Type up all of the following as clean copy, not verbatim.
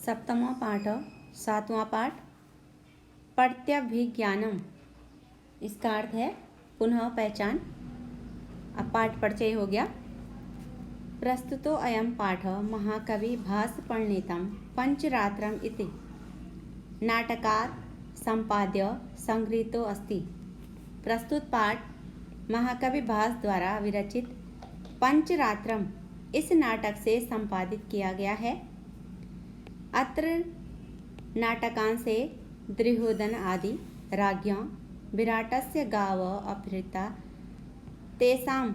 सप्तमः पाठ, सातवां पाठ, प्रत्यभिज्ञानम। इसका अर्थ है पुनः पहचान। अब पाठ परिचय हो गया। प्रस्तुतो अयं पाठ महाकवि भासप्रणीतं पंचरात्रम् इति नाटकात् संपाद्य संगृहीतो अस्ति। प्रस्तुत पाठ महाकवि भास द्वारा विरचित पंचरात्रम इस नाटक से संपादित किया गया है। अत्र नाटकांशे दुर्योधन आदि राज्ञ विराटस्य गावः अपहृता तेषाम्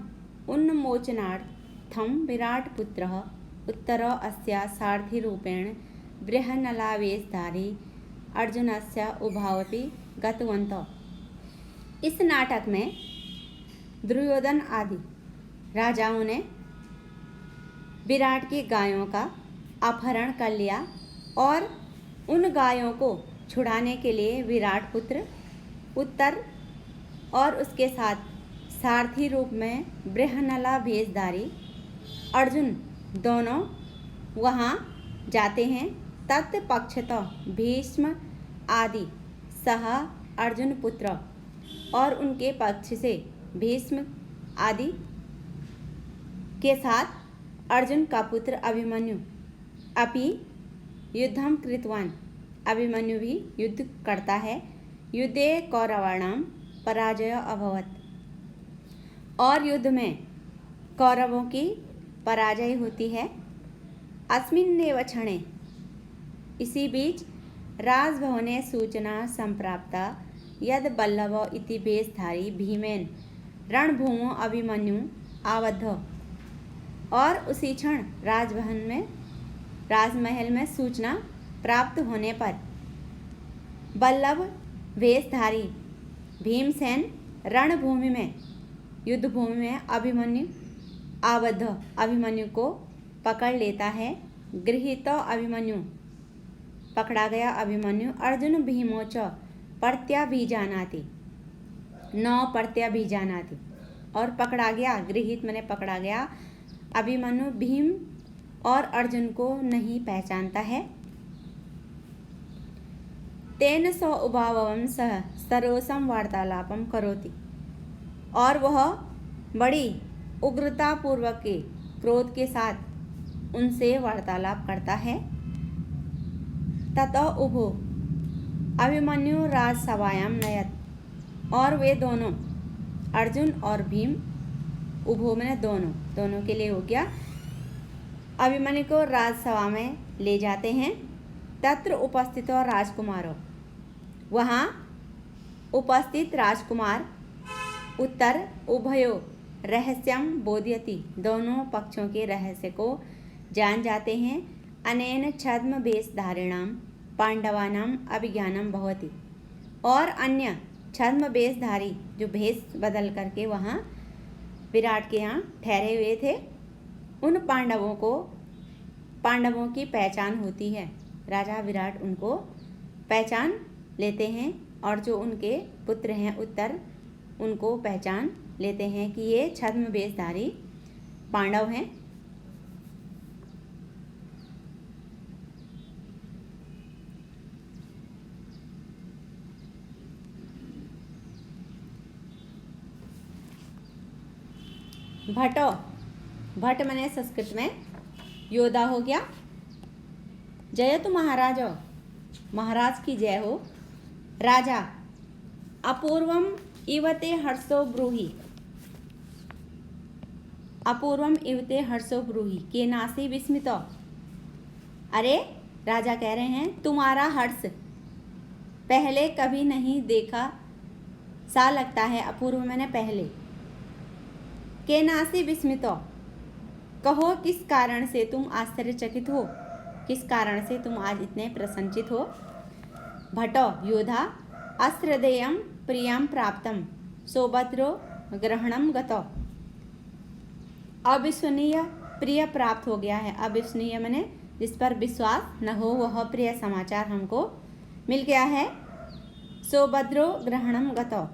उन्मोचनार्थं विराटपुत्रः उत्तरः अस्य सारथिरूपेण बृहन्नलावेशधारी अर्जुनस्य उभावपि गतवन्तः। इस नाटक में दुर्योधन आदि राजाओं ने विराट की गायों का अपहरण कर लिया और उन गायों को छुड़ाने के लिए विराट पुत्र उत्तर और उसके साथ सारथी रूप में बृहन्नला वेशधारी अर्जुन दोनों वहाँ जाते हैं। तत्पक्षतः भीष्म आदि सह अर्जुन पुत्र और उनके पक्ष से भीष्म आदि के साथ अर्जुन का पुत्र अभिमन्यु अपि युद्धं कृतवान्। अभिमन्यु भी युद्ध करता है। युद्धे कौरवाणां पराजय अभवत् और युद्ध में कौरवों की पराजय होती है। अस्मिन्नेव क्षणे इसी बीच राजभवने सूचना संप्राप्ता यद् बल्लभ इति वेशधारी भीमेन रणभूमौ अभिमन्यु आबद्ध। और उसी क्षण राजमहल में सूचना प्राप्त होने पर बल्लभ वेशधारी भीमसेन रणभूमि में युद्धभूमि में अभिमन्यु को पकड़ लेता है। गृहीतो अभिमन्यु पकड़ा गया अभिमन्यु अर्जुन भीमो च प्रत्यभिजानाति न प्रत्यभिजानाति और पकड़ा गया गृहीत मैंने पकड़ा गया अभिमन्यु भीम और अर्जुन को नहीं पहचानता है। तेन स उभावं सह सरोसम वार्तालापम करोति और वह बड़ी उग्रता पूर्वक के क्रोध के साथ उनसे वार्तालाप करता है। ततः उभो अभिमन्यु राजसभायां नयत और वे दोनों अर्जुन और भीम उभो मैंने दोनों के लिए हो गया अभिमन्यु को राजसभा में ले जाते हैं। तत्र उपस्थित राजकुमारों वहाँ उपस्थित राजकुमार उत्तर उभयो रहस्यम बोधयति दोनों पक्षों के रहस्य को जान जाते हैं। अनेन छद्म वेशधारिणां पांडवानां अभिज्ञानम भवति और अन्य छद्म वेशधारी जो भेष बदल करके वहाँ विराट के यहाँ ठहरे हुए थे उन पांडवों की पहचान होती है। राजा विराट उनको पहचान लेते हैं और जो उनके पुत्र हैं उत्तर उनको पहचान लेते हैं कि ये छद्म वेशधारी पांडव हैं। भट्ट मैंने संस्कृत में योद्धा हो गया। जयतु महाराज महाराज की जय हो। राजा अपूर्वम इवते हर्षो ब्रूहि के नासी विस्मित। अरे राजा कह रहे हैं तुम्हारा हर्ष पहले कभी नहीं देखा सा लगता है। अपूर्व मैंने पहले के नासी विस्मित कहो किस कारण से तुम आश्चर्यचकित हो, किस कारण से तुम आज इतने प्रसन्नचित हो। भटो योद्धा अश्रद्धेयं प्रियं प्राप्तं सौभद्रो ग्रहणं गतो अविश्वसनीय प्रिय प्राप्त हो गया है। अविश्वसनीय मैंने जिस पर विश्वास न हो वह प्रिय समाचार हमको मिल गया है। सौभद्रो ग्रहणं गतो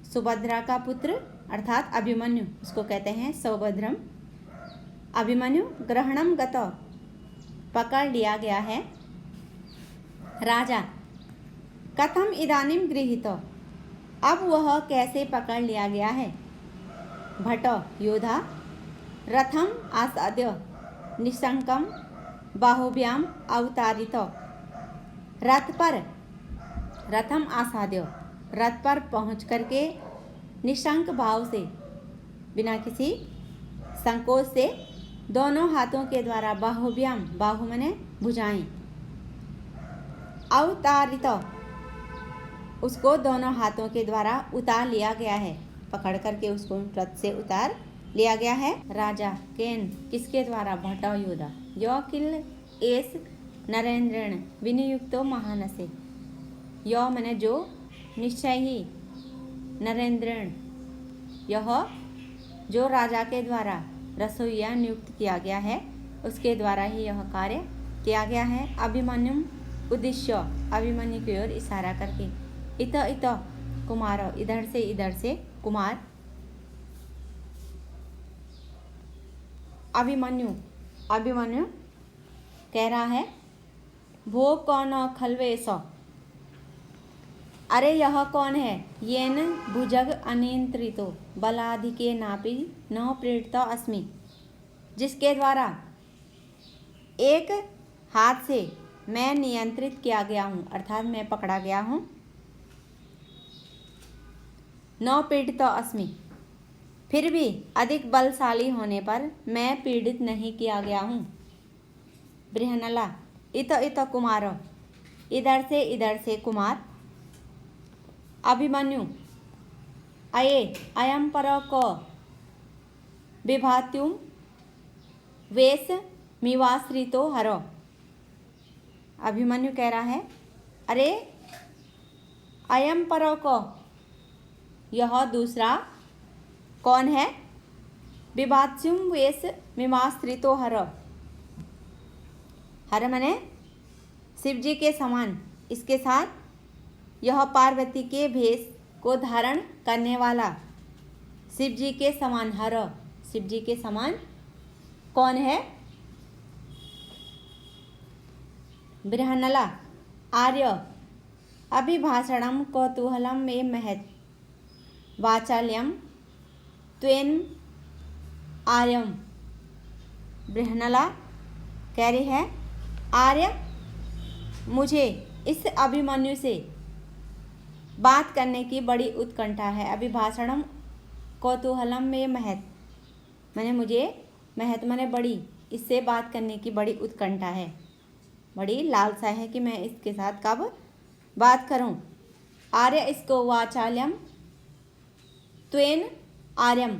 सुभद्रा का पुत्र अर्थात अभिमन्यु उसको कहते हैं सौभद्रम। अभिमन्यु ग्रहणम गतो पकड़ लिया गया है। राजा कथम इदानीं गृहीतो, अब वह कैसे पकड़ लिया गया है। भटो योद्धा रथम आसाद्य निशंकम बाहुभ्याम अवतारितो, रथ पर रथम आसाद्य रथ पर पहुँच करके निशंक भाव से बिना किसी संकोच से दोनों हाथों के द्वारा बाहुभ्याम बाहु मने भुजाएं अवतारित उसको दोनों हाथों के द्वारा उतार लिया गया है, पकड़ करके उसको रथ से उतार लिया गया है। राजा केन किसके द्वारा, भटो योद्धा यो किल एस नरेंद्रण विनियुक्तो महानसे, यो मने जो निश्चय ही नरेंद्रण यह जो राजा के द्वारा रसोइया नियुक्त किया गया है उसके द्वारा ही यह कार्य किया गया है। अभिमन्यु उद्देश्य अभिमन्यु की ओर इशारा करके, इत इत कुमार इधर से कुमार, अभिमन्यु अभिमन्यु कह रहा है भो कौन खलवेश, अरे यह कौन है, येन भुजग अनियंत्रितो बलाधिके नापि न प्रीड़ितो अस्मि, जिसके द्वारा एक हाथ से मैं नियंत्रित किया गया हूँ, अर्थात मैं पकड़ा गया हूँ। न पीड़ितो अस्मि, फिर भी अधिक बलशाली होने पर मैं पीड़ित नहीं किया गया हूँ। बृहनला इत इत कुमार इधर से कुमार, अभिमन्यु अये अयम पर को विभात्युम वेश मिवाश्रितो हरो, अभिमन्यु कह रहा है अरे अयम पर को यह दूसरा कौन है, विभात्युम वेश मिवाश्रितो हरो, हर मने शिव जी के समान, इसके साथ यह पार्वती के भेष को धारण करने वाला शिव जी के समान, हर शिव जी के समान कौन है। बृहन्नला आर्य अभिभाषणम कौतूहलम मे महत वाचाल्यम त्वेन आर्यम, बृहन्नला कह रही है आर्य मुझे इस अभिमन्यु से बात करने की बड़ी उत्कंठा है। अभिभाषणम कौतूहलम में महत मैंने मुझे महत मैंने बड़ी, इससे बात करने की बड़ी उत्कंठा है, बड़ी लालसा है कि मैं इसके साथ कब बात करूं। आर्य इसको वाचाल्यम त्वेन आर्यम,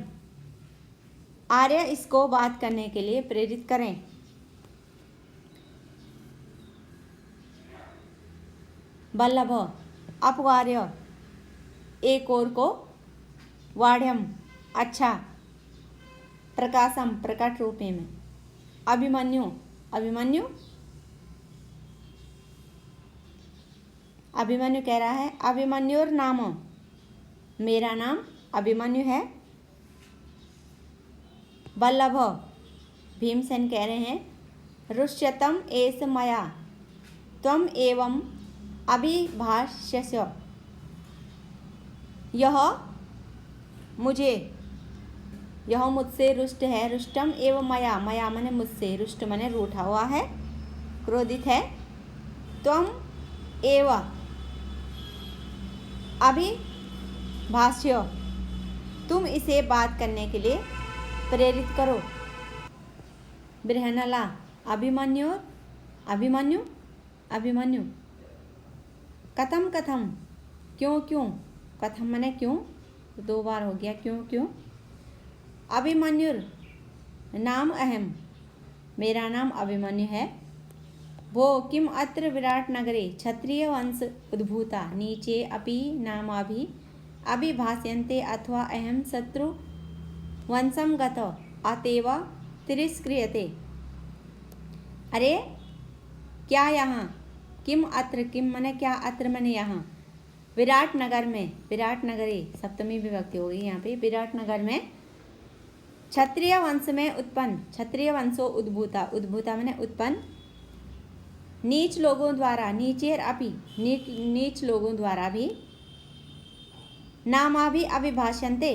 आर्य इसको बात करने के लिए प्रेरित करें। बल्लभ अपवार्य एक और को, वाढ़्यम अच्छा, प्रकाशम प्रकट रूप में, अभिमन्यु अभिमन्यु अभिमन्यु कह रहा है अभिमन्युर नाम, मेरा नाम अभिमन्यु है। बल्लभ भीमसेन कह रहे हैं रुष्यतम एस मया त्वम एवं अभिभाष्यस्य, यह मुझसे रुष्ट है। रुष्टम एवं मया, मया मने मुझसे, रुष्ट मने रूठा हुआ है, क्रोधित है। त्वम एव अभिभाष्य, तुम इसे बात करने के लिए प्रेरित करो। बृहन्नला अभिमन्यु अभिमन्यु अभिमन्यु कथम कथम क्यों क्यों, कथम मने क्यों, दो बार हो गया क्यों क्यों। अभिमन्युर नाम अहम, मेरा नाम अभिमन्यु है। वो किम अत्र विराट नगरे क्षत्रिय वंश उद्भूता नीचे अपि नामाभि अभिभाष्यन्ते अथवा अहम शत्रु वंशम गतो अतएव तिरस्क्रियते। अरे क्या यहाँ, किम अत्र, किम मने क्या, अत्र मने यहाँ, विराट नगर में, विराट नगरे सप्तमी विभक्ति हो गई यहाँ पे, विराट नगर में क्षत्रिय वंश में उत्पन्न, क्षत्रिय वंशो उद्भूता, उद्भूता मने उत्पन्न, नीच लोगों द्वारा, नीचेर अपि, नीच लोगों द्वारा भी, नामाभि अभिभाषन्ते,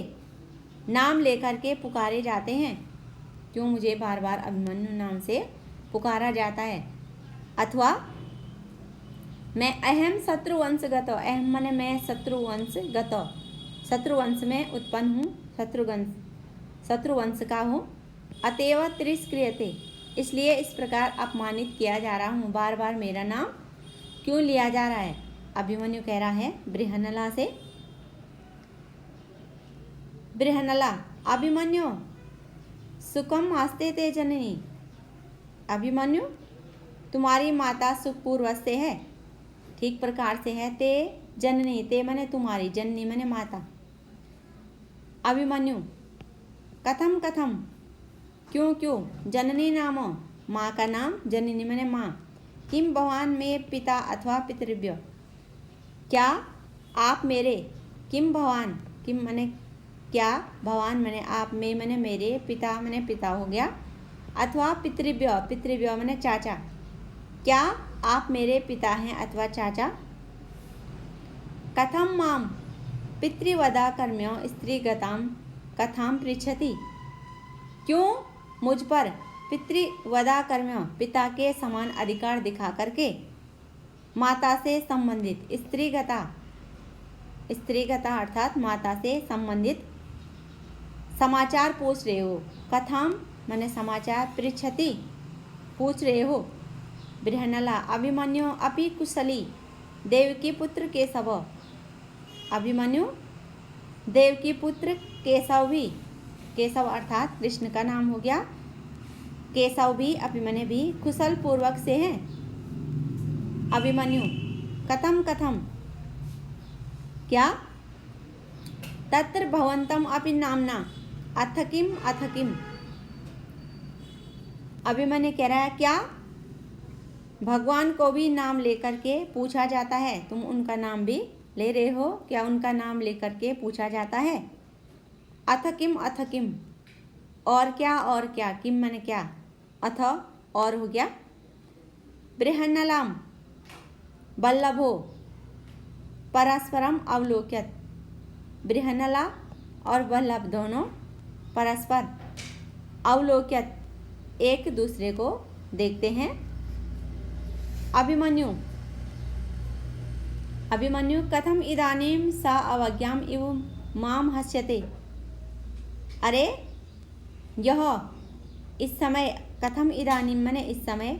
नाम लेकर के पुकारे जाते हैं। क्यों मुझे बार बार अभिमन्यु नाम से पुकारा जाता है। अथवा मैं अहम शत्रुवंशगत, अहम माने मैं शत्रुवंशगत, शत्रुवंश में उत्पन्न हूँ, शत्रुवंश का हूँ। अतएव तिरस्क्रियते, इसलिए इस प्रकार अपमानित किया जा रहा हूँ, बार बार मेरा नाम क्यों लिया जा रहा है। अभिमन्यु कह रहा है बृहन्नला से। बृहन्नला, अभिमन्यु सुखम आस्ते ते जननी, अभिमन्यु तुम्हारी माता सुखपूर्वक से है, ठीक प्रकार से है। ते जननी, ते मने तुम्हारी, जननी मने माता। अभिमन्यु कथम कथम, क्यों क्यों, जननी नाम, माँ का नाम, जननी मने माँ। किम भवान में पिता अथवा पितृभ्य, क्या आप मेरे, किम भवान, किम मने क्या, भवान मने आप, में मने मेरे, पिता मने पिता हो गया, अथवा पितृभ्य, पितृभ्य मने चाचा, क्या आप मेरे पिता हैं अथवा चाचा। कथम माम पितृवदा कर्म्य स्त्रीगताम कथाम पृच्छति, क्यों मुझ पर पितृवदा कर्म्य, पिता के समान अधिकार दिखा करके माता से संबंधित, स्त्रीगता, स्त्रीगता अर्थात माता से संबंधित समाचार पूछ रहे हो। कथाम माने समाचार, पृच्छति पूछ रहे हो। बृहन्नला, अभिमन्यु अपि कुशली देवकी पुत्र केशव, अभिमन्यु देवकी पुत्र केशव भी, केशव अर्थात कृष्ण का नाम हो गया, केशव भी, अभिमन्यु भी कुशल पूर्वक से हैं। अभिमन्यु कथम कथम, क्या, तत्र भवन्तम अपि नामना अथ किम अथ किम, अभिमन्यु कह रहा है क्या भगवान को भी नाम लेकर के पूछा जाता है, तुम उनका नाम भी ले रहे हो क्या, उनका नाम लेकर के पूछा जाता है। अथ किम अथ किम, और क्या, किम माने क्या, अथ और हो गया। बृहन्नलाम वल्लभो परस्परम अवलोक्यत, बृहन्नला और वल्लभ दोनों परस्पर अवलोक्यत, एक दूसरे को देखते हैं। अभिमन्यु, अभिमन्यु कथम इदानीं सा अवज्ञाम इव माम हस्यते, अरे यह इस समय, कथम इदानीं मने इस समय,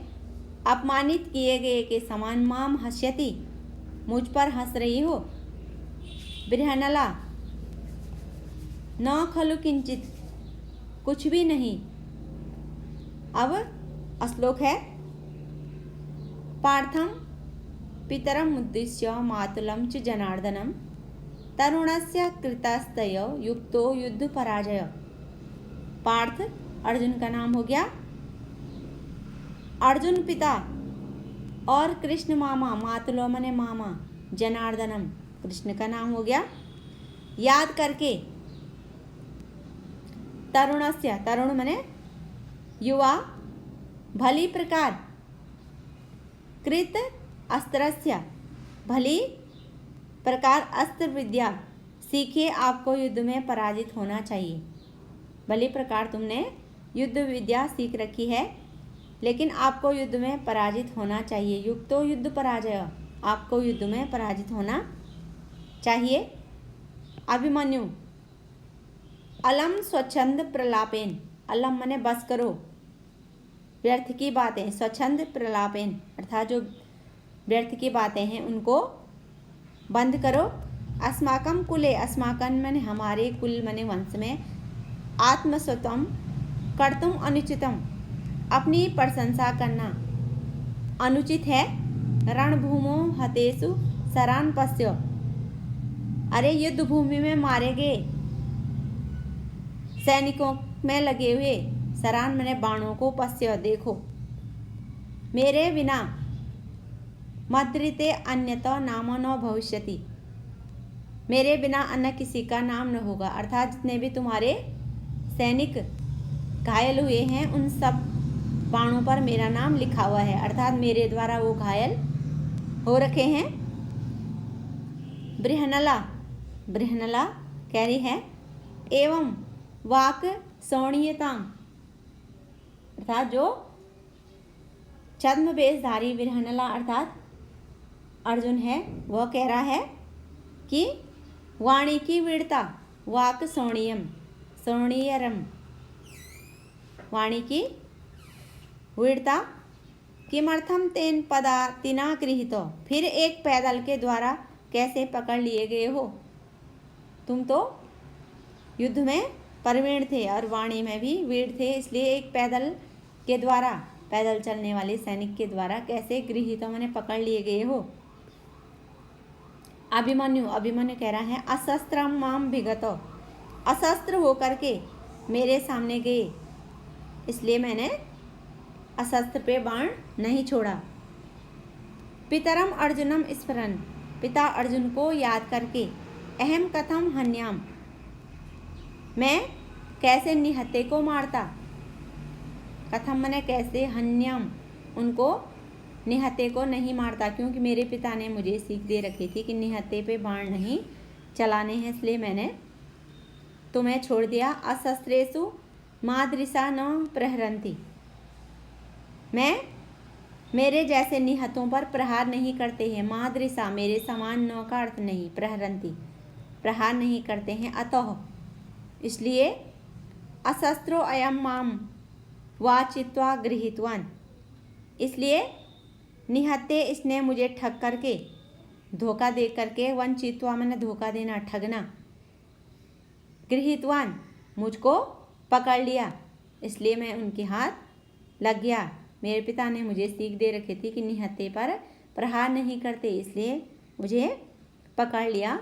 अपमानित किए गए के समान, माम हस्यति मुझ पर हंस रही हो। बृहन्नला, न खलु किंचित, कुछ भी नहीं। अब श्लोक है, पार्थम पितरम उद्दिश्य मातुलम च जनार्दनम तरुणस्य कृतस्तय युक्तो युद्ध पराजय। पार्थ अर्जुन का नाम हो गया, अर्जुन पिता और कृष्ण मामा, मातुलो मने मामा, जनार्दनम कृष्ण का नाम हो गया। याद करके, तरुणस्य, तरुण मने युवा, भली प्रकार, कृत अस्त्रस्य, भली प्रकार अस्त्र विद्या सीखे, आपको युद्ध में पराजित होना चाहिए। भली प्रकार तुमने युद्ध विद्या सीख रखी है, लेकिन आपको युद्ध में पराजित होना चाहिए। युक्तो युद्ध पराजय, आपको युद्ध में पराजित होना चाहिए। अभिमन्यु अलम स्वच्छंद प्रलापेन, अलम मने बस करो, व्यर्थ की बातें, स्वच्छंद प्रलापेन अर्थात जो व्यर्थ की बातें हैं उनको बंद करो। अस्माकम कुले, अस्माकन मने हमारे, कुल मने वंश में, आत्मस्वतम कर्तुम अनुचितम, अपनी प्रशंसा करना अनुचित है। रणभूमो हतेषु सरान पश्य, अरे युद्ध भूमि में मारे गए सैनिकों में लगे हुए, सरान मैंने बाणों को, पश्य देखो, मेरे बिना मद्रिते अन्यतो नामो न भविष्यति, मेरे बिना अन्य किसी का नाम न होगा। अर्थात जितने भी तुम्हारे सैनिक घायल हुए हैं उन सब बाणों पर मेरा नाम लिखा हुआ है, अर्थात मेरे द्वारा वो घायल हो रखे हैं। बृहनला, बृहनला कह रही है एवं वाक सौणीयता, अर्थात जो छद्म वेशधारी बृहनला अर्थात अर्जुन है, वह कह रहा है कि वाणी की वीरता, वाक सौणीयम, सौणीयरम, वाणी की वीरता, किमर्थम तेन पदा तिना गृहीतो, फिर एक पैदल के द्वारा कैसे पकड़ लिए गए हो। तुम तो युद्ध में प्रवीण थे और वाणी में भी वीर थे, इसलिए एक पैदल के द्वारा, पैदल चलने वाले सैनिक के द्वारा कैसे गृहीतों मैंने पकड़ लिए गए हो। अभिमन्यु, अभिमन्यु कह रहा है अशस्त्रम माम विगतो, अशस्त्र होकर के मेरे सामने गए, इसलिए मैंने अशस्त्र पे बाण नहीं छोड़ा। पितरम अर्जुनम स्मरन्, पिता अर्जुन को याद करके, अहम कथम हन्याम, मैं कैसे निहत्थे को मारता, कथम मैंने कैसे, हन्याम उनको निहत्थे को नहीं मारता, क्योंकि मेरे पिता ने मुझे सीख दे रखी थी कि निहत्थे पे बाण नहीं चलाने हैं, इसलिए मैंने तुम्हें छोड़ दिया। अशस्त्रेषु मादृशा न प्रहरन्ति, मैं मेरे जैसे निहत्थों पर प्रहार नहीं करते हैं। मादृशा मेरे समान, न का अर्थ नहीं, प्रहरन्ति प्रहार नहीं करते हैं। अतः इसलिए अशस्त्रो अयम माम वाचित्वा गृहीतवान, इसलिए निहत्थे इसने मुझे ठग करके, धोखा दे करके, वंचित्वा मैंने धोखा देना, ठगना, गृहीतवान मुझको पकड़ लिया, इसलिए मैं उनके हाथ लग गया। मेरे पिता ने मुझे सीख दे रखी थी कि निहत्थे पर प्रहार नहीं करते, इसलिए मुझे पकड़ लिया।